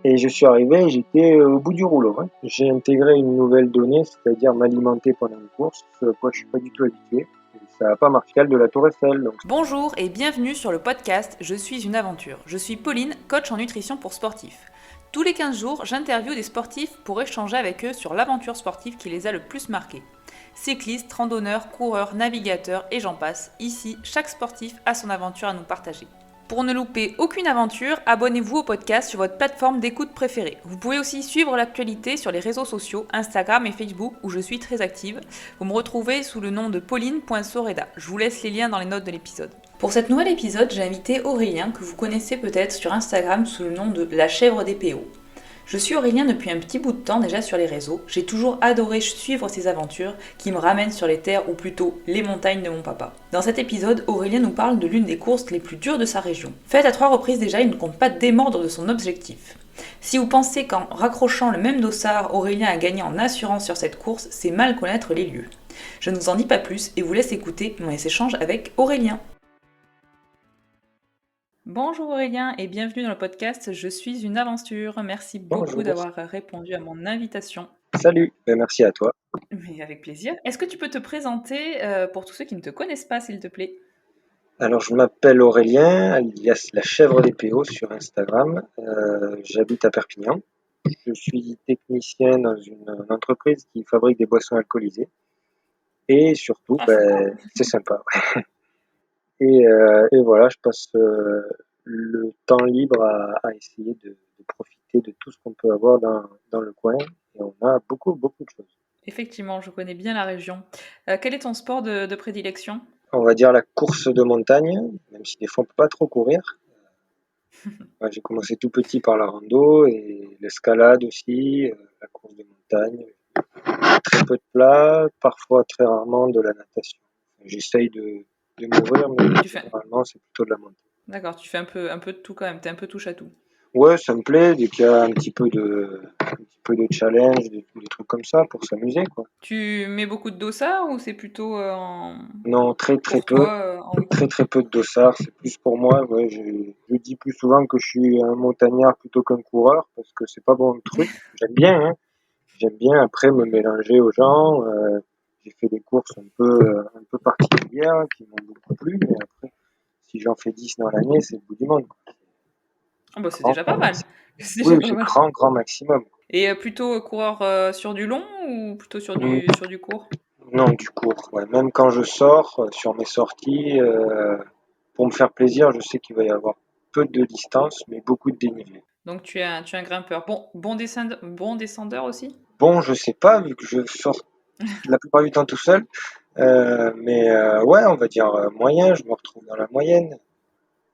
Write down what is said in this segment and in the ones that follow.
Et je suis arrivé et j'étais au bout du rouleau, hein. J'ai intégré une nouvelle donnée, c'est-à-dire m'alimenter pendant une course, ce à quoi je suis pas du tout habitué. Et ça n'a pas marché de la Tour Eiffel. Donc... Bonjour et bienvenue sur le podcast Je suis une aventure. Je suis Pauline, coach en nutrition pour sportifs. Tous les 15 jours, j'interviewe des sportifs pour échanger avec eux sur l'aventure sportive qui les a le plus marqués. Cyclistes, randonneurs, coureurs, navigateurs et j'en passe. Ici, chaque sportif a son aventure à nous partager. Pour ne louper aucune aventure, abonnez-vous au podcast sur votre plateforme d'écoute préférée. Vous pouvez aussi suivre l'actualité sur les réseaux sociaux, Instagram et Facebook, où je suis très active. Vous me retrouvez sous le nom de pauline.soreda. Je vous laisse les liens dans les notes de l'épisode. Pour cet nouvel épisode, j'ai invité Aurélien, que vous connaissez peut-être sur Instagram sous le nom de La Chèvre des PO. Je suis Aurélien depuis un petit bout de temps déjà sur les réseaux. J'ai toujours adoré suivre ses aventures qui me ramènent sur les terres ou plutôt les montagnes de mon papa. Dans cet épisode, Aurélien nous parle de l'une des courses les plus dures de sa région. Faite à 3 reprises déjà, il ne compte pas démordre de son objectif. Si vous pensez qu'en raccrochant le même dossard, Aurélien a gagné en assurance sur cette course, c'est mal connaître les lieux. Je ne vous en dis pas plus et vous laisse écouter mon échange avec Aurélien. Bonjour Aurélien et bienvenue dans le podcast Je suis une aventure. Merci beaucoup Bonjour, d'avoir répondu à mon invitation. salut, merci à toi. Mais avec plaisir. Est-ce que tu peux te présenter pour tous ceux qui ne te connaissent pas, s'il te plaît? Alors je m'appelle Aurélien, alias la Chèvre des PO sur Instagram. J'habite à Perpignan. Je suis technicien dans une entreprise qui fabrique des boissons alcoolisées. Et surtout, Ah, sympa. c'est sympa. Et voilà, je passe le temps libre à essayer de profiter de tout ce qu'on peut avoir dans le coin. Et on a beaucoup, beaucoup de choses. Effectivement, je connais bien la région. Quel est ton sport de prédilection? On va dire la course de montagne, même si des fois on peut pas trop courir. Ouais, j'ai commencé tout petit par la rando et l'escalade aussi, la course de montagne. Très peu de plat, parfois très rarement de la natation. J'essaye de m'ouvrir, mais Tu fais... généralement c'est plutôt de la montagne. D'accord, tu fais un peu de tout quand même, t'es un peu touche à tout. Ouais, ça me plaît, dès qu'il y a un petit peu de challenge, des trucs comme ça pour s'amuser, quoi. Tu mets beaucoup de dossards ou c'est plutôt en... Non, très très pour peu, toi en week-end? très très peu de dossards, c'est plus pour moi. Ouais, je dis plus souvent que je suis un montagnard plutôt qu'un coureur parce que c'est pas mon truc. J'aime bien, hein. J'aime bien après me Mhm. mélanger aux gens. J'ai fait des courses un peu particulières qui m'ont beaucoup plu, mais après, si j'en fais 10 dans l'année, c'est le bout du monde, quoi. Oh, bah, c'est Grand, déjà pas grand mal. maximum. C'est Oui, déjà oui, pas c'est mal. grand, grand maximum. Et plutôt coureur sur du long ou plutôt Mm, sur du court? Non, du court. Ouais. Même quand je sors, sur mes sorties, pour me faire plaisir, je sais qu'il va y avoir peu de distance, mais beaucoup de dénivelé. Donc tu es un grimpeur. Bon descendeur aussi? Bon, je sais pas, vu que je sors la plupart du temps tout seul, mais ouais, on va dire moyen, je me retrouve dans la moyenne.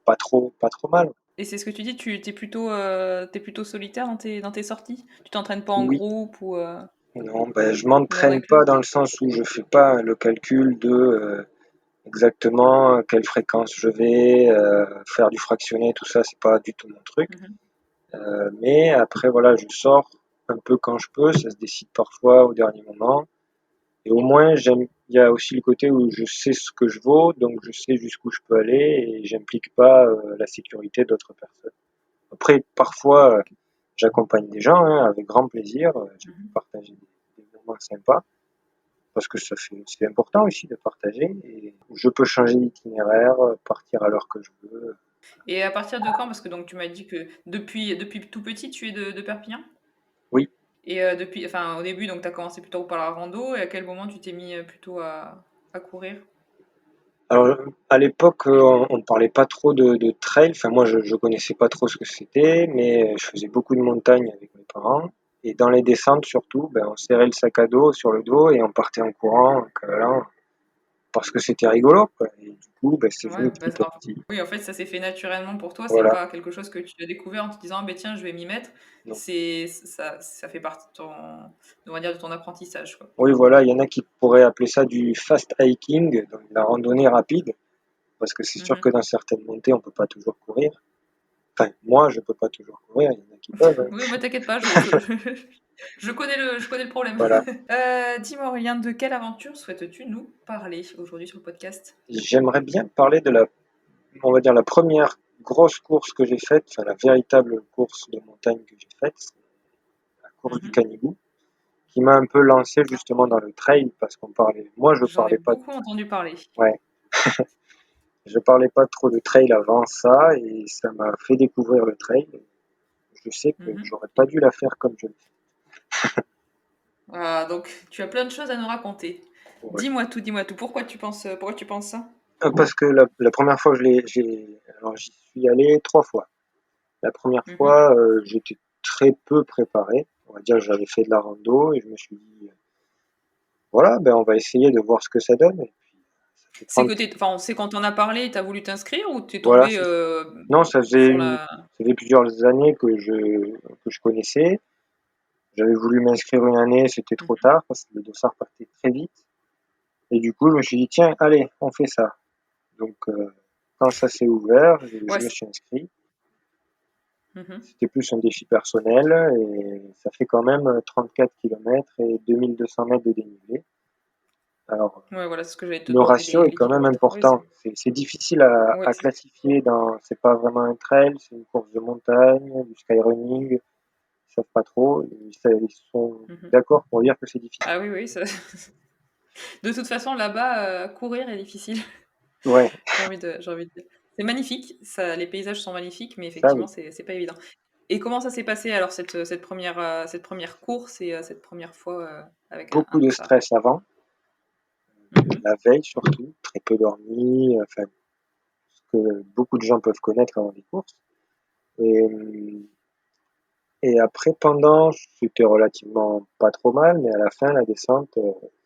Pas trop mal. Et c'est ce que tu dis, t'es plutôt solitaire dans tes sorties? Tu t'entraînes pas en Oui, groupe ou non, je dans un m'entraîne club? pas dans le sens où je fais pas le calcul de exactement à quelle fréquence je vais, faire du fractionné, tout ça, c'est pas du tout mon truc. Mhm. Mais après, voilà, je sors un peu quand je peux, ça se décide parfois au dernier moment. Et au moins, il y a aussi le côté où je sais ce que je vaux, donc je sais jusqu'où je peux aller et j'implique pas la sécurité d'autres personnes. Après, parfois, j'accompagne des gens, hein, avec grand plaisir. J'aime Mhm. partager des moments sympas parce que c'est important aussi de partager. Et je peux changer d'itinéraire, partir à l'heure que je veux. Et à partir de quand? Parce que donc tu m'as dit que depuis tout petit, tu es de Perpignan? Oui. Et enfin au début, donc tu as commencé plutôt par la rando, et à quel moment tu t'es mis plutôt à courir? Alors, à l'époque, on ne parlait pas trop de trail. Enfin, moi, je connaissais pas trop ce que c'était, mais je faisais beaucoup de montagne avec mes parents. Et dans les descentes, surtout, on serrait le sac à dos sur le dos et on partait en courant, en cavalant, parce que c'était rigolo, quoi. Et du coup, c'est Ouais, venu petit à petit. oui, en fait, ça s'est fait naturellement pour toi. C'est Voilà. pas quelque chose que tu as découvert en te disant, ah, ben tiens, je vais m'y mettre. Donc, Ça fait partie on va dire, de ton apprentissage, quoi. oui, voilà, il y en a qui pourraient appeler ça du fast hiking, donc de la randonnée rapide, parce que c'est sûr Mhm. que dans certaines montées, on peut pas toujours courir. Enfin, moi, je peux pas toujours courir, il y en a qui peuvent, hein. Oui, moi, t'inquiète pas, je connais le problème. Voilà. Dis-moi, Aurélien, de quelle aventure souhaites-tu nous parler aujourd'hui sur le podcast? J'aimerais bien parler de on va dire la première grosse course que j'ai faite, enfin la véritable course de montagne que j'ai faite, c'est la course du Mhm. Canigou, qui m'a un peu lancé justement dans le trail parce qu'on parlait. Moi, J'en ai beaucoup entendu parler. ouais, je parlais pas trop de trail avant ça et ça m'a fait découvrir le trail. Je sais que Mhm. j'aurais pas dû la faire comme je le fais. Ah, donc, tu as plein de choses à nous raconter. Ouais. Dis-moi tout, dis-moi tout. Pourquoi tu penses ça? Parce que la première fois que alors j'y suis allé 3 fois. La première Mhm. fois, j'étais très peu préparé. On va dire, j'avais fait de la rando et je me suis dit, voilà, ben on va essayer de voir ce que ça donne. Et puis, ça fait C'est 30, que enfin, c'est quand on a parlé, t'as voulu t'inscrire ou t'es voilà, tombé non, sur la... ça faisait plusieurs années que je connaissais. J'avais voulu m'inscrire une année, c'était trop Mhm. tard parce que le dossard partait très vite. Et du coup, je me suis dit, tiens, allez, on fait ça. Donc, quand ça s'est ouvert, Ouais. je me suis inscrit. Mhm. C'était plus un défi personnel et ça fait quand même 34 kilomètres et 2200 mètres de dénivelé. Alors, Ouais, voilà, c'est ce que j'allais te le demander, ratio est les quand même kilomètres. Oui, important. C'est difficile ouais, à classifier dans, c'est pas vraiment un trail, c'est une course de montagne, du skyrunning. Ils savent pas trop. Ils sont mhm. d'accord pour dire que c'est difficile. Ah oui, oui, ça... De toute façon, là-bas, courir est difficile. Ouais, J'ai envie de dire. C'est magnifique, ça, les paysages sont magnifiques, mais ça effectivement, oui. c'est pas évident. Et comment ça s'est passé alors cette première course et cette première fois avec un Beaucoup de dossard? stress avant, Mhm. la veille surtout, très peu dormi, enfin, ce que beaucoup de gens peuvent connaître avant des courses. Et, et après, pendant, c'était relativement pas trop mal, mais à la fin, la descente,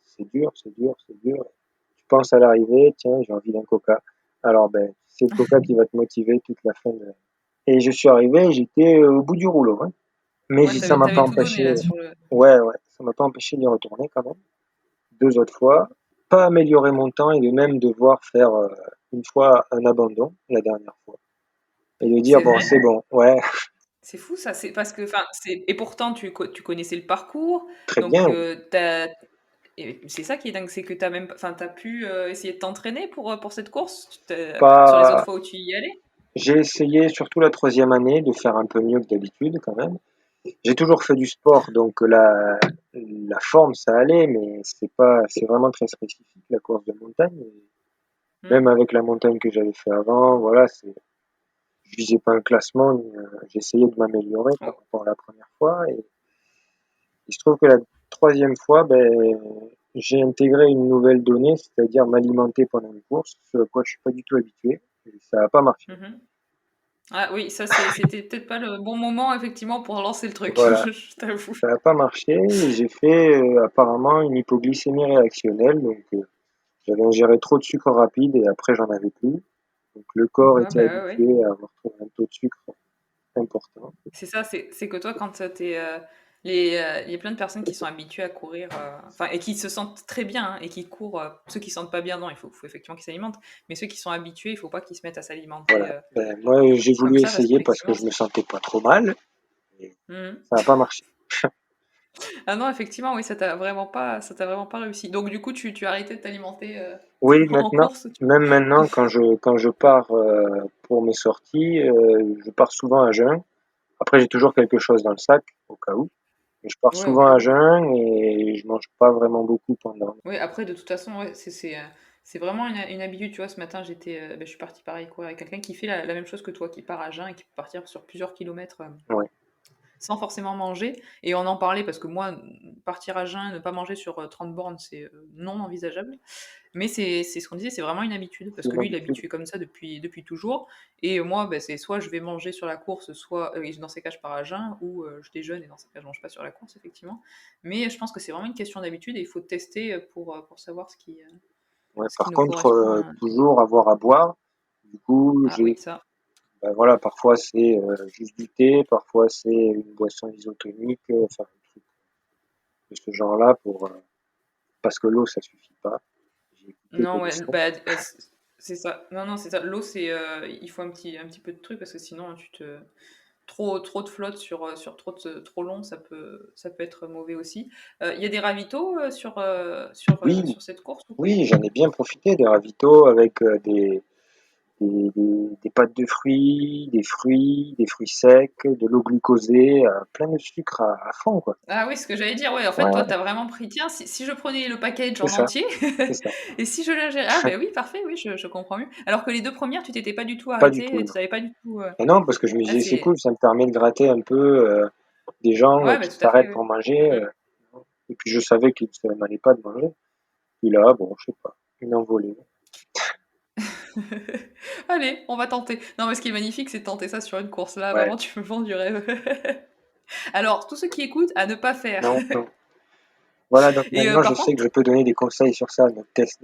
c'est dur, c'est dur, c'est dur. Tu penses à l'arrivée, tiens, j'ai envie d'un coca. Alors, ben, c'est le coca qui va te motiver toute la fin de... Et je suis arrivé, j'étais au bout du rouleau, hein. Mais Ouais, ça m'a pas t'avais tout donné empêché, là sur le. ouais, ouais, ça m'a pas empêché d'y retourner quand même. 2 autres fois, pas améliorer mon temps et de même devoir faire une fois un abandon, la dernière fois. Et de dire, C'est bon, vrai? c'est bon, ouais, C'est fou ça, c'est parce que, enfin, et pourtant tu connaissais le parcours, très donc bien, oui. et c'est ça qui est dingue, c'est que t'as même, enfin, t'as pu essayer de t'entraîner pour cette course sur les autres Pas, fois où tu y allais. j'ai essayé, surtout la troisième année, de faire un peu mieux que d'habitude quand même. J'ai toujours fait du sport, donc la forme, ça allait, mais c'est vraiment très spécifique, la course de montagne. Et même Hmm. avec la montagne que j'avais fait avant, voilà, je visais pas un classement, j'essayais de m'améliorer par Oh. rapport à la première fois. Et il se trouve que la troisième fois, ben, j'ai intégré une nouvelle donnée, c'est-à-dire m'alimenter pendant une course, ce à quoi je suis pas du tout habitué, et ça n'a pas marché. Mhm. Ah oui, ça c'était peut-être pas le bon moment effectivement pour lancer le truc, Voilà, je t'avoue. ça n'a pas marché, et j'ai fait apparemment une hypoglycémie réactionnelle, donc j'avais ingéré trop de sucre rapide et après j'en avais plus. Donc le corps Ouais, était bah ouais, ouais. habitué à avoir un taux de sucre important. C'est ça, c'est que toi, quand t'es. Il y a plein de personnes qui sont habituées à courir, enfin, et qui se sentent très bien, hein, et qui courent. Ceux qui se sentent pas bien, non, faut effectivement qu'ils s'alimentent. Mais ceux qui sont habitués, il faut pas qu'ils se mettent à s'alimenter Voilà. Ben, moi j'ai comme voulu ça, parce essayer parce que qu'effectivement. je me sentais pas trop mal et Mhm. ça n'a pas marché. Ah non, effectivement, oui, ça t'a vraiment pas réussi. Donc, du coup, tu as arrêté de t'alimenter Oui, en maintenant, course. même maintenant quand je pars pour mes sorties, je pars souvent à jeun. Après j'ai toujours quelque chose dans le sac au cas où. Mais je pars Ouais, au souvent cas à où. jeun et je mange pas vraiment beaucoup pendant. Oui, après, de toute façon, ouais, c'est vraiment une habitude. Tu vois, ce matin, je suis partie pareil, quoi, avec quelqu'un qui fait la même chose que toi, qui part à jeun et qui peut partir sur plusieurs kilomètres Ouais, sans forcément manger. Et on en parlait parce que moi, partir à jeun et ne pas manger sur 30 bornes, c'est non envisageable. Mais c'est ce qu'on disait, c'est vraiment une habitude, parce c'est que une lui, il est habitude. habitué comme ça depuis toujours. Et moi, bah, c'est soit je vais manger sur la course, soit dans ces cas, je pars à jeun, ou je déjeune, et dans ces cas, je mange pas sur la course, effectivement. Mais je pense que c'est vraiment une question d'habitude, et il faut tester pour savoir Ouais, ce qui par nous contre, correspond. toujours avoir à boire. Du coup, Ah oui, ça. ben voilà, parfois c'est juste du thé, parfois c'est une boisson isotonique, enfin un truc de ce genre-là parce que l'eau ça suffit pas. J'ai écouté que Non, le ouais, sang. bah, c'est ça. Non, non, c'est ça. L'eau, il faut un petit peu de truc, parce que sinon, trop de flotte sur trop long, ça peut être mauvais aussi. Il y a des ravitaux Oui, sur cette course ou pas? oui, j'en ai bien profité des ravitaux avec des pâtes de fruits, des fruits secs, de l'eau glucosée, plein de sucre à fond, quoi. Ah oui, ce que j'allais dire, ouais, en fait, Ouais, toi, ouais, tu as vraiment pris: «Tiens, si je prenais le package c'est en ça, entier c'est ça. et si je l'ingérais» ah ben oui, parfait, oui, je comprends mieux. Alors que les 2 premières, tu t'étais pas du tout Pas du arrêtée, tout, tu non. savais pas du tout, Et non, parce que je me ah disais: «C'est c'est cool, ça me permet de gratter un peu, des gens, ouais, bah, qui tout à fait, s'arrêtent oui. pour manger», et puis je savais que ça m'allait pas de manger. Puis là, bon, je sais pas, une envolée. Allez, on va tenter. Non, mais ce qui est magnifique, c'est de tenter ça sur une course. Là, Ouais, vraiment, tu me vends du rêve. Alors, tous ceux qui écoutent, à ne pas faire. non, non. Voilà, donc Et maintenant je par sais que contre je peux donner des conseils sur ça. Ne ah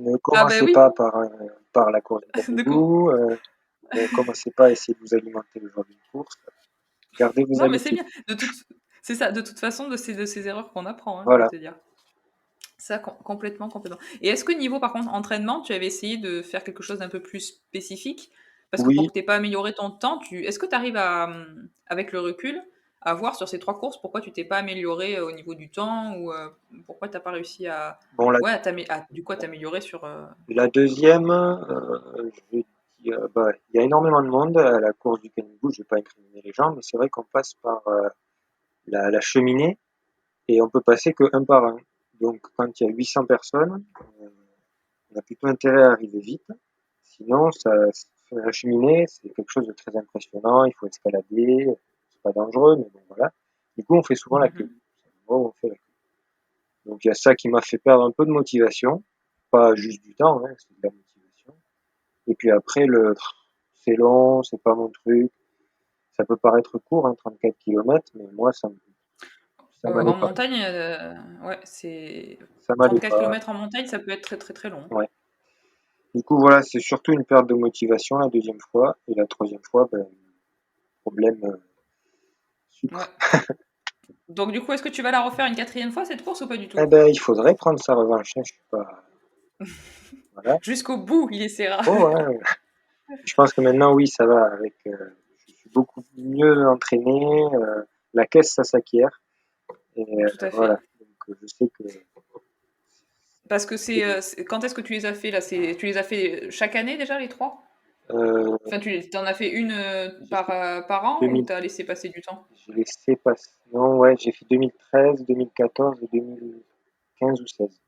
ben commencez oui, pas par la course du de co Canigou, ne commencez pas à essayer de vous alimenter le jour d'une course. Gardez vos non, mais c'est habitudes. bien. C'est ça, de toute façon, de ces erreurs qu'on apprend, hein, je vais Voilà. te dire. Ça, complètement, complètement. Et est-ce que niveau, par contre, entraînement, tu avais essayé de faire quelque chose d'un peu plus spécifique? Parce que pour Oui, que tu pas amélioré ton temps, est-ce que tu arrives à, avec le recul, à voir sur ces 3 courses pourquoi tu t'es pas amélioré, au niveau du temps ou, pourquoi t'as pas réussi à bon, ouais, du coup, à t'améliorer sur, la deuxième, je vais dire, bah, il y a énormément de monde à la course du Canigou. Je vais pas incriminer les gens, mais c'est vrai qu'on passe par la cheminée et on peut passer que un par un. Donc, quand il y a 800 personnes, on a plutôt intérêt à arriver vite. Sinon, la cheminée, c'est quelque chose de très impressionnant. Il faut escalader. C'est pas dangereux, mais bon, voilà. Du coup, on fait souvent la queue. mmh C'est l'endroit où on fait la queue. Donc, il y a ça qui m'a fait perdre un peu de motivation. Pas juste du temps, hein, c'est de la motivation. Et puis après, c'est long, c'est pas mon truc. Ça peut paraître court, hein, 34 km, mais moi, ça m'allait En pas. montagne, ouais, c'est Ça m'allait 34 pas. kilomètres en montagne, ça peut être très, très, très long. Ouais. Du coup, voilà, c'est surtout une perte de motivation la deuxième fois. Et la troisième fois, ben, problème Ouais. sucre. Donc du coup, est-ce que tu vas la refaire une quatrième fois, cette course, ou pas du Eh tout? ben, il faudrait prendre sa revanche, hein, je suis pas, voilà. Jusqu'au bout, il essaiera. Oh, ouais, je pense que maintenant, oui, ça va avec, je suis beaucoup mieux entraîné, la caisse, ça s'acquiert. Et Tout à voilà. fait. Donc, je sais que Parce que quand est-ce que tu les as fait là? Tu les as fait chaque année déjà les 3? euh, Enfin, tu en as fait une j'ai fait par an ou 2000, t'as laissé passer du temps? j'ai laissé passer, non, ouais, j'ai fait 2013, 2014 et 2015 ou 16.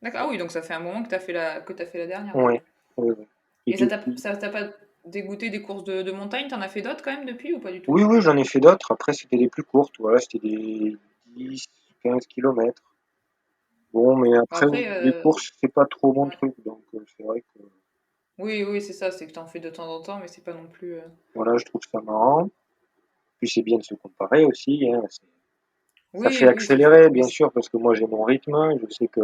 D'accord. Ah oui, donc ça fait un moment que t'as fait la dernière du Ouais, coup. ouais, ouais. Et Et depuis, ça t'a pas dégoûté des courses de montagne? T'en as fait d'autres quand même depuis ou pas du tout? oui, oui, j'en ai fait d'autres. Après, c'était des plus courtes. Voilà, c'était des 10, 15 kilomètres. Bon, mais après, Après, les courses, c'est pas trop mon ouais. truc. Donc, c'est vrai que, Oui, oui, c'est ça, c'est que t'en fais de temps en temps, mais c'est pas non plus. voilà, je trouve ça marrant. Puis, c'est bien de se comparer aussi, hein. Ça fait Oui, oui, c'est sûr. accélérer, Oui, bien sûr, parce que moi, j'ai mon rythme. Je sais que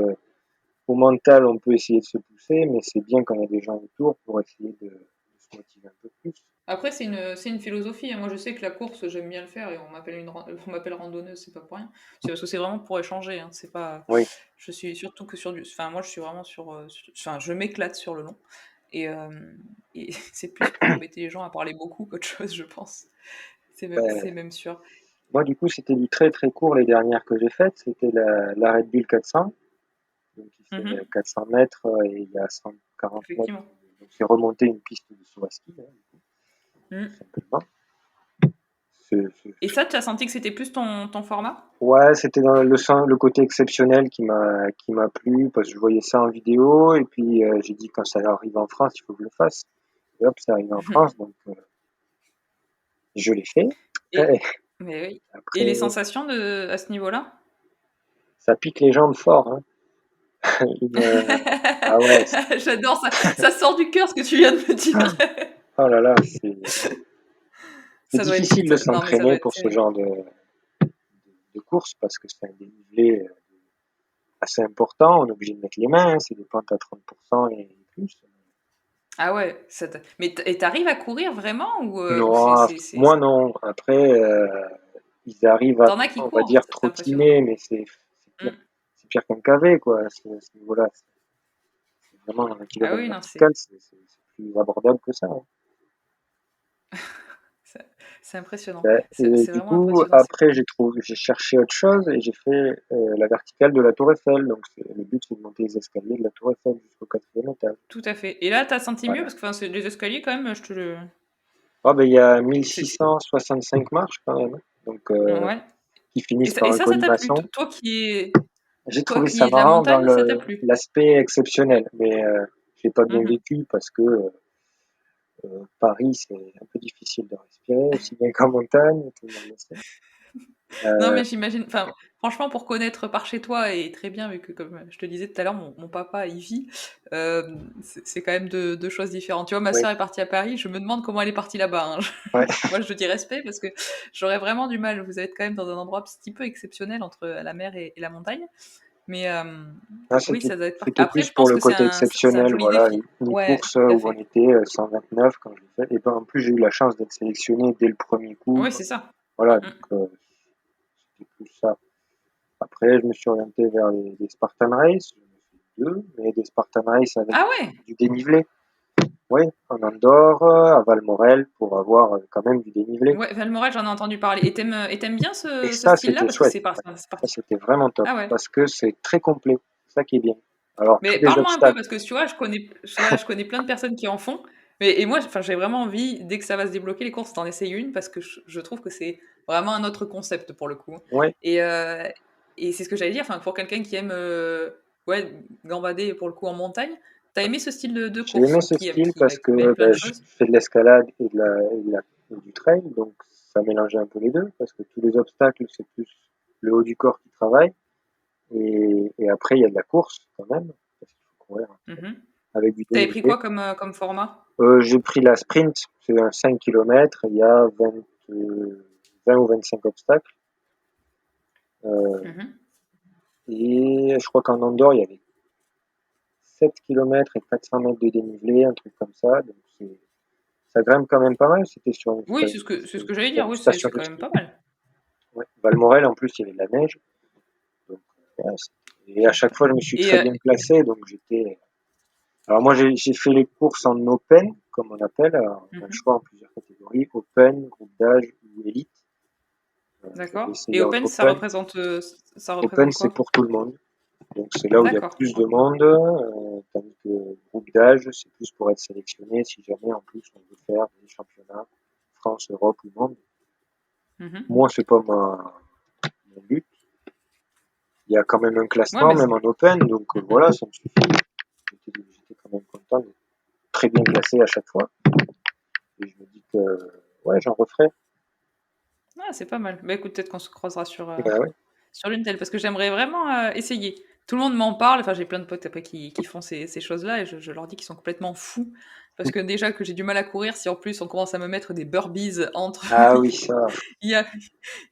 au mental, on peut essayer de se pousser, mais c'est bien quand il y a des gens autour pour essayer de se motiver un peu plus. après, c'est une philosophie, hein. Moi, je sais que la course, j'aime bien le faire et on m'appelle randonneuse, c'est pas pour rien. C'est parce que c'est vraiment pour échanger, hein. C'est pas, Oui, je suis surtout que sur du, enfin, moi, je suis vraiment enfin, je m'éclate sur le long et c'est plus pour embêter les gens à parler beaucoup qu'autre chose, je pense. C'est ben, même sûr. moi, du coup, c'était du très très court les dernières que j'ai faites. C'était la Red Bull 400. Donc il fait Mhm. 400 mètres et il y a 140 mètres. Effectivement. Donc c'est remonter une piste de saut à ski, hein, tout Mhm. simplement. Et ça, tu as senti que c'était plus ton format? Ouais, c'était dans le côté exceptionnel qui m'a plu parce que je voyais ça en vidéo et puis j'ai dit quand ça arrive en France, il faut que je le fasse. Et hop, ça arrive en France, donc je l'ai fait. Et, Et mais oui. Et les après, sensations à ce niveau-là? ça pique les jambes fort, hein. Ah ouais, J'adore ça. Ça sort du cœur ce que tu viens de me dire. oh là là, c'est Ça doit être. difficile de Non, mais ça doit s'entraîner être pour ce terrible. genre de course parce que c'est un dénivelé assez important. On est obligé de mettre les mains, c'est des pentes à 30% et plus. Ah ouais. Et t'arrives à courir vraiment ou Non, moi non. Après, ils arrivent à, t'en as qui on va courent, dire, c'est impressionnant. trottiner, mais c'est pire, Mm. c'est pire qu'un KV, quoi. À ce niveau-là, c'est vraiment un Ah kilomètre oui, non, vertical, c'est plus abordable que ça, hein. c'est C'est impressionnant. Et C'est du vraiment coup, impressionnant. après, j'ai cherché autre chose et j'ai fait la verticale de la Tour Eiffel. Donc, le but, c'est de monter les escaliers de la Tour Eiffel jusqu'au quatrième étage. Tout à fait. Et là, t'as senti mieux Voilà. parce que enfin, c'est des escaliers quand même, je te le. Oh, ben, il y a C'est... 1665 marches quand même, donc Ouais. qui finissent par Et un ça t'a plu? colimaçon. J'ai Toi trouvé qui ça es de la marrant dans montagne, ça t'a plu? l'aspect exceptionnel, mais je l'ai pas bien Mhm. vécu parce que Paris, c'est un peu difficile de respirer, aussi bien qu'en montagne, tout le monde le sait. Non, Euh, mais j'imagine, enfin, franchement, pour connaître par chez toi, et très bien, vu que, comme je te disais tout à l'heure, mon papa y vit, c'est quand même deux choses différentes. Tu vois, ma oui, sœur est partie à Paris, je me demande comment elle est partie là-bas, hein. ouais. Moi, je dis respect parce que j'aurais vraiment du mal. Vous êtes quand même dans un endroit un petit peu exceptionnel entre la mer et la montagne. Mais Là, oui, ça doit être. c'était Après, plus je pour pense le que côté c'est un exceptionnel, joli voilà, défi. une Ouais, course tout à où on fait. était 129 quand je l'ai fait. Et ben, en plus, j'ai eu la chance d'être sélectionné dès le premier coup. Oui, c'est ça. Mm, Voilà, donc mm. c'était plus ça. Après, je me suis orienté vers les Spartan Race. J'en ai fait deux, mais des Spartan Race avec Ah ouais! du dénivelé. Oui, en Andorre, à Valmorel, pour avoir quand même du dénivelé. Ouais, Valmorel, j'en ai entendu parler. Et t'aimes bien Et ce ça, style-là? c'était Parce que chouette. c'est Ça, parti. c'était vraiment top. Ah ouais. Parce que c'est très complet. C'est ça qui est bien. Alors, tous Mais les parle-moi un peu, obstacles. parce que tu vois, voilà, je connais plein de personnes qui en font. Et moi, enfin, j'ai vraiment envie, dès que ça va se débloquer les courses, d'en essayer une, parce que je trouve que c'est vraiment un autre concept pour le coup. Ouais, Et, euh, et c'est ce que j'allais dire, enfin, pour quelqu'un qui aime ouais, gambader pour le coup en montagne, t'as aimé ce style de j'ai aimé course ce style bah, parce qui mêle que plein de je choses. fais de l'escalade et du trail. Donc, ça mélangeait un peu les deux. Parce que tous les obstacles, c'est plus le haut du corps qui travaille. Et après, il y a de la course quand même. Parce qu'il faut courir Mhm. avec du T'avais pris dénivelé. quoi comme format? J'ai pris la sprint, c'est un 5 km, il y a 20 ou 25 obstacles. Euh, Mhm. et je crois qu'en Andorre, il y avait 7 km et 400 mètres de dénivelé, un truc comme ça. Donc ça grimpe quand même pas mal. Oui, c'est ce que j'allais dire, une oui, station c'est de quand même ski. pas mal. Ouais. Valmorel, en plus, il y avait de la neige. Donc, ouais, et à chaque fois, je me suis Et très bien placé. Donc j'étais. Alors moi, j'ai fait les courses en open, comme on appelle. Alors, on a le mhm. choix en plusieurs catégories, open, groupe d'âge ou élite. J'avais D'accord. Et essayé en Open, open. ça Open, représente c'est quoi? pour tout le monde. Donc c'est là où il y a D'accord. plus de monde, tandis que groupe d'âge, c'est plus pour être sélectionné si jamais en plus on veut faire des championnats France, Europe ou monde. Mhm. Moi, c'est pas mon but. Il y a quand même un Ouais, classement, mais même en open, donc mhm. voilà, ça me suffit. J'étais quand même content d'être très bien classé à chaque fois. Et je me dis que ouais, j'en referai. Ah, c'est pas mal. Bah écoute, peut-être qu'on se croisera Ben ouais. sur l'une telle, parce que j'aimerais vraiment essayer. Tout le monde m'en parle, enfin j'ai plein de potes après qui font ces choses-là, et je leur dis qu'ils sont complètement fous, parce que déjà que j'ai du mal à courir, si en plus on commence à me mettre des burpees entre... Ah oui, ça. il, y a-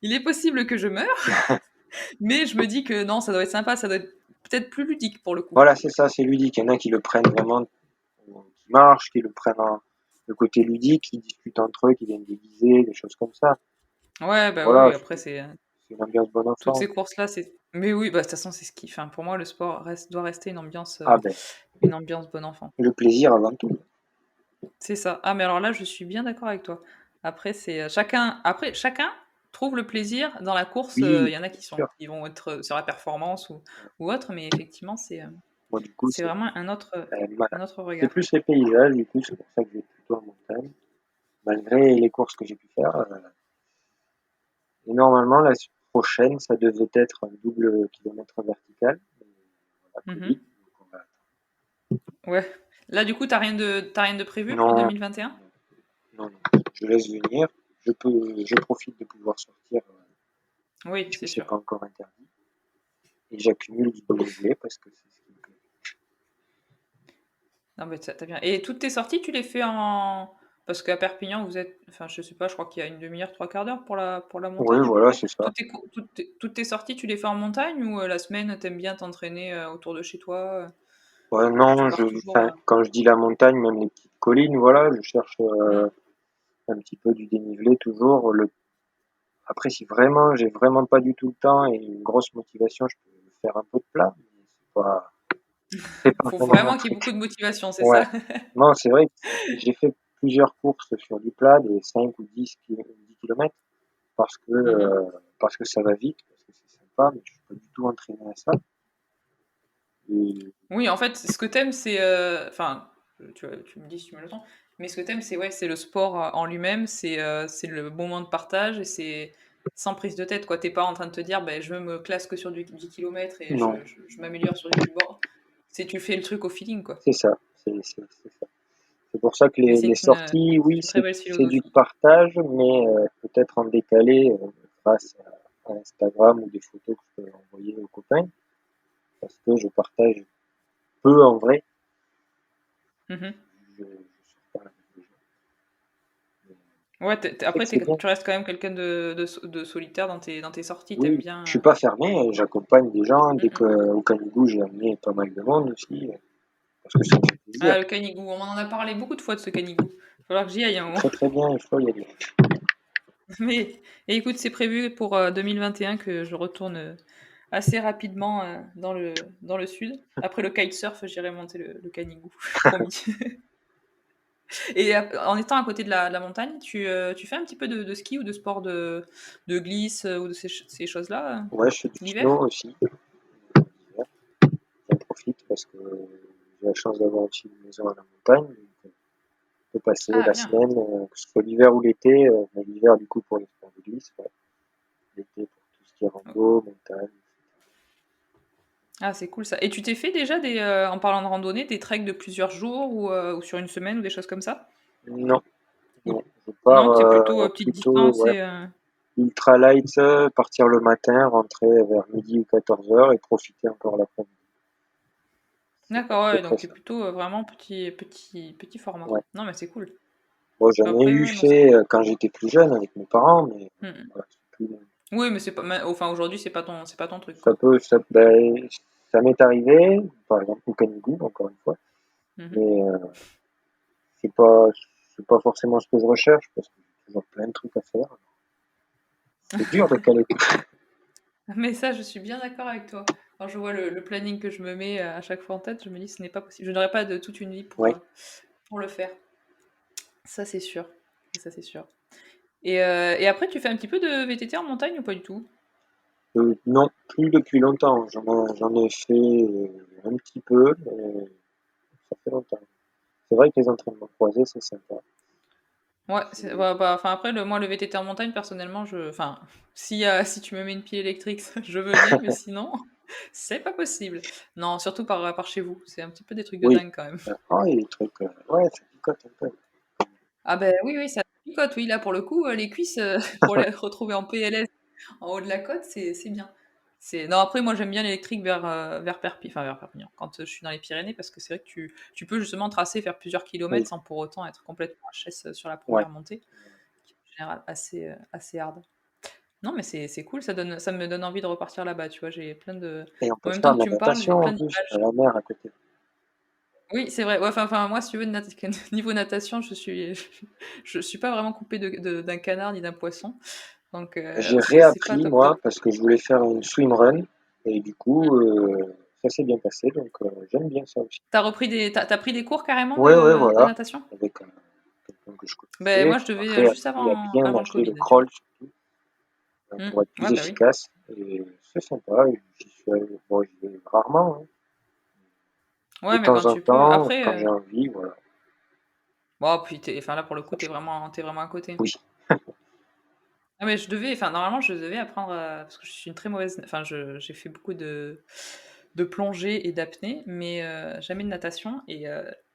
il est possible que je meure, mais je me dis que non, ça doit être sympa, ça doit être peut-être plus ludique pour le coup. Voilà, c'est ça, c'est ludique. Il y en a qui le prennent vraiment, qui marchent, qui le prennent le côté ludique, qui discutent entre eux, qui viennent déguiser, des choses comme ça. Ouais, bah oui, Voilà, oui, après c'est... c'est une ambiance bon toutes enfant. ces courses-là, c'est... Mais oui, bah de toute façon, c'est ce qui... Enfin, pour moi, le sport doit rester Ah ben, une ambiance bon enfant. le plaisir avant tout. C'est ça. Ah, mais alors là, je suis bien d'accord avec toi. Après, c'est chacun. Après, chacun trouve le plaisir dans la course. Oui, Il y en a bien sûr. qui vont être sur la performance ou autre, mais effectivement, Moi, du coup, c'est vraiment un autre c'est regard. plus les paysages, du coup, c'est pour ça que je vais plutôt en montagne. Malgré les courses que j'ai pu faire. Et normalement, la prochaine, ça devait être un double kilomètre vertical. La Covid, Mhm. donc on va... Ouais. Là, du coup, t'as rien de prévu pour Non, 2021? non, non. Je laisse venir. Je profite de pouvoir sortir Oui, puisque c'est c'est sûr. pas encore interdit. Et j'accumule du dénivelé parce que c'est ce qui me plaît. Non, mais t'as bien. Et toutes tes sorties, tu les fais en. Parce qu'à Perpignan, vous êtes. Enfin, je sais pas, je crois qu'il y a une demi-heure, trois quarts d'heure pour la Oui, montagne à peu voilà, près. c'est ça. Toutes tes sorties, tu les fais en montagne ou la semaine, t'aimes bien t'entraîner autour de chez toi Ouais, ou tu non, pars toujours. enfin, quand je dis la montagne, même les petites collines, voilà, je cherche Hmm. un petit peu du dénivelé toujours. Après, si vraiment, j'ai vraiment pas du tout le temps et une grosse motivation, je peux faire un peu de plat, mais c'est pas Faut vraiment mon vraiment qu'il y ait beaucoup truc. de motivation, c'est Ouais. ça? Non, c'est vrai que j'ai fait plusieurs courses sur du plat, des 5 ou 10 km Mhm. parce que ça va vite, parce que c'est sympa, mais je suis pas du tout entraîné à ça. Et Oui, en fait, ce que t'aimes, c'est, enfin, tu me dis si tu me le temps, mais ce que t'aimes, c'est ouais, c'est le sport en lui-même, c'est le bon moment de partage et c'est sans prise de tête, quoi. T'es pas en train de te dire, ben, je me classe que sur du 10 km et non, je m'améliore sur du bord. C'est tu fais le truc au feeling, quoi. c'est ça, c'est ça. C'est pour ça que Mais les sorties, oui, c'est une très belle c'est du philosophie. partage, mais peut-être en décalé grâce à Instagram ou des photos que je peux envoyer aux copains, parce que je partage peu en vrai. Mhm. Je sors pas avec des gens. Mais Ouais, je sais que c'est bien. tu restes quand même quelqu'un de solitaire dans tes sorties, t'aimes Oui, je suis bien. pas fermé, j'accompagne des gens. Dès Mhm. qu'au Canigou, j'ai amené pas mal de monde aussi, parce que ça me fait plaisir. Ah, le canigou, on m'en a parlé beaucoup de fois de ce canigou. Il va falloir que j'y aille un C'est moment. très très bien, il faut y aller. Mais et écoute, c'est prévu pour 2021 que je retourne assez rapidement dans le sud. Après le kitesurf, j'irai monter le Canigou, promis. Et en étant à côté de la montagne, tu fais un petit peu de ski ou de sport de glisse ou de ces choses-là Ouais, je fais du l'hiver? snow aussi. J'en profite parce que j'ai la chance d'avoir aussi une maison à la montagne. Donc, on peut passer Ah, la bien. semaine, que ce soit l'hiver ou l'été. Mais l'hiver, du coup, pour les sports de glisse, ouais. L'été, pour tout ce qui est rando, montagne. Ah, c'est cool ça. Et tu t'es fait déjà en parlant de randonnée, des treks de plusieurs jours ou sur une semaine ou des choses comme ça? Non, Ou- non. Je pars Non, c'est plutôt petite plutôt distance ouais, et. ultra light, partir le matin, rentrer vers midi ou 14 heures et profiter encore l'après-midi. C'est à D'accord, peu ouais, près donc t'es ça. plutôt vraiment petit format. Ouais. Non, mais c'est cool. Bon, j'en ai Après, eu ouais, non, c'est fait cool. quand j'étais plus jeune avec mes parents, mais Mm. voilà, c'est plus, Oui, mais c'est pas, enfin, aujourd'hui, c'est pas ton truc, ça quoi. peut, ça m'est arrivé, par exemple au Canigou, encore une fois, Mhm. mais c'est pas, c'est pas forcément ce que je recherche parce que j'ai toujours plein de trucs à faire. C'est dur de caler tout. Mais ça, je suis bien d'accord avec toi. Quand je vois le planning que je me mets à chaque fois en tête, je me dis ce n'est pas possible. Je n'aurais pas de toute une vie Ouais. pour le faire. Ça, c'est sûr. Ça, c'est sûr. Et après, tu fais un petit peu de VTT en montagne ou pas du tout? Non, plus depuis longtemps. J'en ai fait un petit peu, mais ça fait longtemps. C'est vrai que les entraînements croisés, c'est sympa. Ouais, C'est- ouais, bah, enfin après moi le VTT en montagne personnellement enfin si tu me mets une pile électrique je veux bien mais sinon c'est pas possible. Non, surtout par chez vous, c'est un petit peu des trucs de Oui. dingue quand même. Ah, il y a des trucs. Ouais, ça picote un peu. Ah ben oui oui, ça picote oui là pour le coup les cuisses pour les retrouver en PLS en haut de la côte, c'est bien. C'est non après moi j'aime bien l'électrique vers Perpignan quand je suis dans les Pyrénées parce que c'est vrai que tu peux justement tracer faire plusieurs kilomètres Oui. sans pour autant être complètement HS sur la Ouais. première montée, qui est en général assez hard. Non, mais c'est cool, ça me donne envie de repartir là-bas, tu vois? J'ai plein de Et on en peut même temps faire que de la tu me parles, j'ai natation en plein plus, à d'images. la mer à côté. Oui, c'est vrai, ouais, enfin, moi, si tu veux, niveau natation, je suis pas vraiment coupée d'un canard ni d'un poisson, donc J'ai c'est pas réappris, top, top. moi, parce que je voulais faire une swimrun. Et du coup, ça s'est bien passé. Donc, j'aime bien ça aussi. Tu pris des cours carrément Ouais, ouais, de voilà. natation? Avec quelqu'un que je Ben connaissais, moi, je qui m'a devais, juste réappris à bien avant le nager le covid, tu vois? crawl, surtout, Mmh. pour être plus Ouais, bah, oui. efficace. Et c'est sympa. Et j'y suis allé, bon, j'y vais rarement, hein. De Ouais, mais temps quand en tu peux temps, après, quand j'ai envie, voilà. bon, puis enfin, là, pour le coup, Ça change. tu vraiment à côté. Oui, Ah mais normalement je devais apprendre parce que je suis une très mauvaise, enfin j'ai fait beaucoup de plongée et d'apnée, mais jamais de natation. Et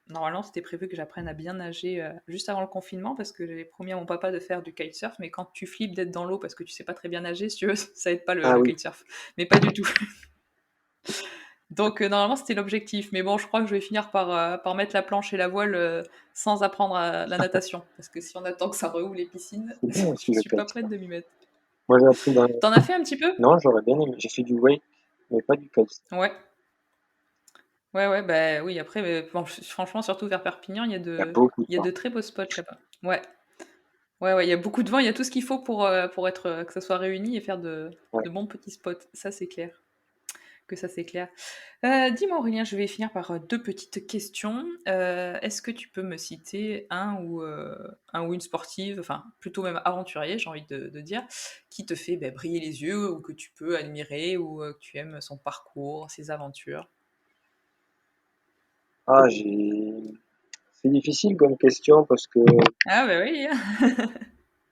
normalement c'était prévu que j'apprenne à bien nager juste avant le confinement parce que j'avais promis à mon papa de faire du kitesurf, mais quand tu flippes d'être dans l'eau parce que tu sais pas très bien nager, si tu veux, ça aide pas ah le oui, kitesurf, mais pas du tout. Donc normalement c'était l'objectif, mais bon je crois que je vais finir par mettre la planche et la voile sans apprendre la natation, parce que si on attend que ça reouvre les piscines, c'est bien je aussi le suis pas kite. prête de m'y mettre. Moi, j'ai appris dans. T'en as fait un petit peu? Non, j'aurais bien aimé. J'ai fait du wake, mais pas du kite. Ouais. Ouais, ouais, bah, oui, après, bon, franchement, surtout vers Perpignan, Il y a beaucoup de il y a vent. de très beaux spots là-bas. Ouais. Ouais, ouais, il y a beaucoup de vent, il y a tout ce qu'il faut pour être, que ça soit réuni et faire Ouais. de bons petits spots. Ça, c'est clair. que ça s'éclaire. Dis-moi Aurélien, je vais finir par 2 petites questions. Est-ce que tu peux me citer un ou une sportive, enfin plutôt même aventurier, j'ai envie de dire, qui te fait, briller les yeux ou que tu peux admirer ou que tu aimes son parcours, ses aventures? Ah, j'ai c'est difficile comme question parce que Ah bah oui,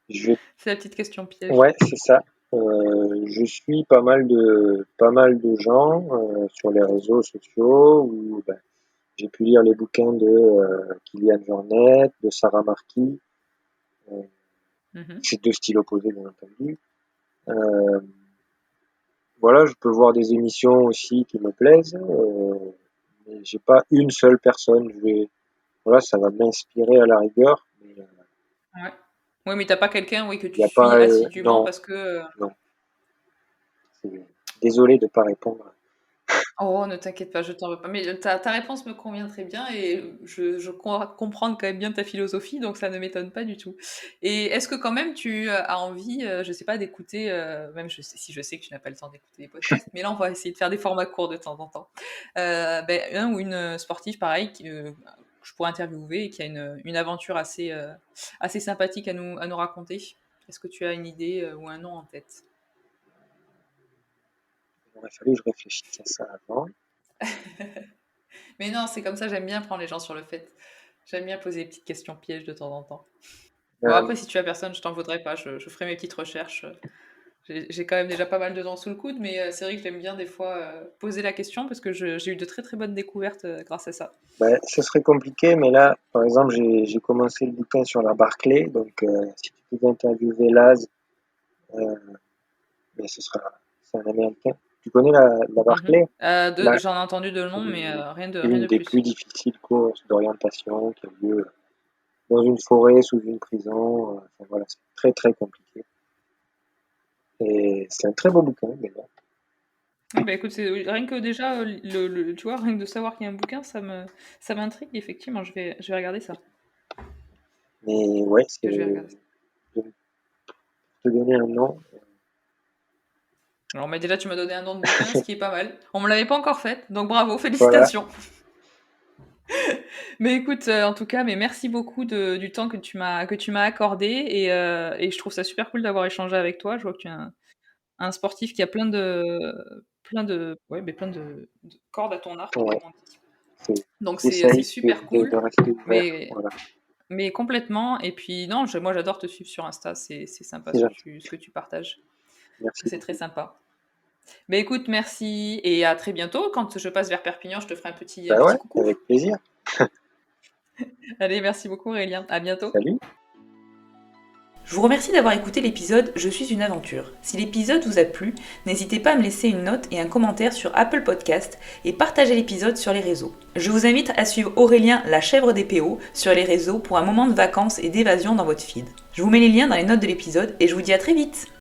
je vais c'est la petite question piège. ouais, c'est ça. Je suis pas mal de gens, sur les réseaux sociaux où, j'ai pu lire les bouquins de, Kylian Jornet, de Sarah Marquis, heu, Mmh. c'est 2 styles opposés bien entendu. Hem, voilà, je peux voir des émissions aussi qui me plaisent, mais j'ai pas une seule personne. Voilà, ça va m'inspirer à la rigueur, mais Ouais. Ouais, mais t'as pas quelqu'un, oui, que il tu y a suis pas, assidûment non, parce que, non, c'est désolé de pas répondre. Oh, ne t'inquiète pas, je t'en veux pas. Mais ta réponse me convient très bien et je crois comprendre quand même bien ta philosophie, donc ça ne m'étonne pas du tout. Et est-ce que quand même tu as envie, je sais pas, d'écouter, même je sais que tu n'as pas le temps d'écouter des podcasts, mais là on va essayer de faire des formats courts de temps en temps. Un ou une sportive pareil que je pourrais interviewer et qui a une aventure assez sympathique à nous raconter. Est-ce que tu as une idée ou un nom en tête? Il aurait fallu que je réfléchisse à ça avant. Mais non, c'est comme ça, j'aime bien prendre les gens sur le fait. J'aime bien poser des petites questions pièges de temps en temps. Bon, Hem, après, si tu as personne, je t'en voudrais pas, je ferai mes petites recherches. J'ai quand même déjà pas mal de dents sous le coude, mais c'est vrai que j'aime bien des fois poser la question parce que j'ai eu de très très bonnes découvertes grâce à ça. Ce serait compliqué, mais là, par exemple, j'ai commencé le bouquin sur la Barclay, donc si tu pouvais interviewer Laz, heu, mais c'est un Américain. Tu connais la Mhm. Barclay? Là, J'en ai entendu de c'est nom, mais rien une de des plus plus. difficiles courses d'orientation qui a lieu dans une forêt, sous une prison, enfin voilà, c'est très, très compliqué et c'est un très beau bouquin d'ailleurs. Ah bah écoute, oui, rien que déjà, tu vois, rien que de savoir qu'il y a un bouquin, ça m'intrigue, effectivement, je vais regarder ça. Mais ouais, c'est Que je vais regarder ça. de te donner un nom, Alors, mais déjà, tu m'as donné un nom de bouquin, ce qui est pas mal. On me l'avait pas encore fait, donc bravo, voilà, félicitations. Mais écoute, en tout cas, mais merci beaucoup du temps que tu m'as accordé et je trouve ça super cool d'avoir échangé avec toi. Je vois que tu es un sportif qui a plein de cordes à ton arc, ouais, comme on dit. c'est Donc c'est j'essaye super de cool, rester ouvert, mais voilà, complètement et puis non, moi j'adore te suivre sur Insta, c'est sympa c'est gentil. ce que tu partages. Merci C'est très beaucoup. sympa. Mais écoute, merci et à très bientôt. Quand je passe vers Perpignan, je te ferai un Bah petit ouais, coucou. avec plaisir. Allez, merci beaucoup Aurélien. À bientôt. Salut. Je vous remercie d'avoir écouté l'épisode Je suis une aventure. Si l'épisode vous a plu, n'hésitez pas à me laisser une note et un commentaire sur Apple Podcast et partagez l'épisode sur les réseaux. Je vous invite à suivre Aurélien la chèvre des PO sur les réseaux pour un moment de vacances et d'évasion dans votre feed. Je vous mets les liens dans les notes de l'épisode et je vous dis à très vite.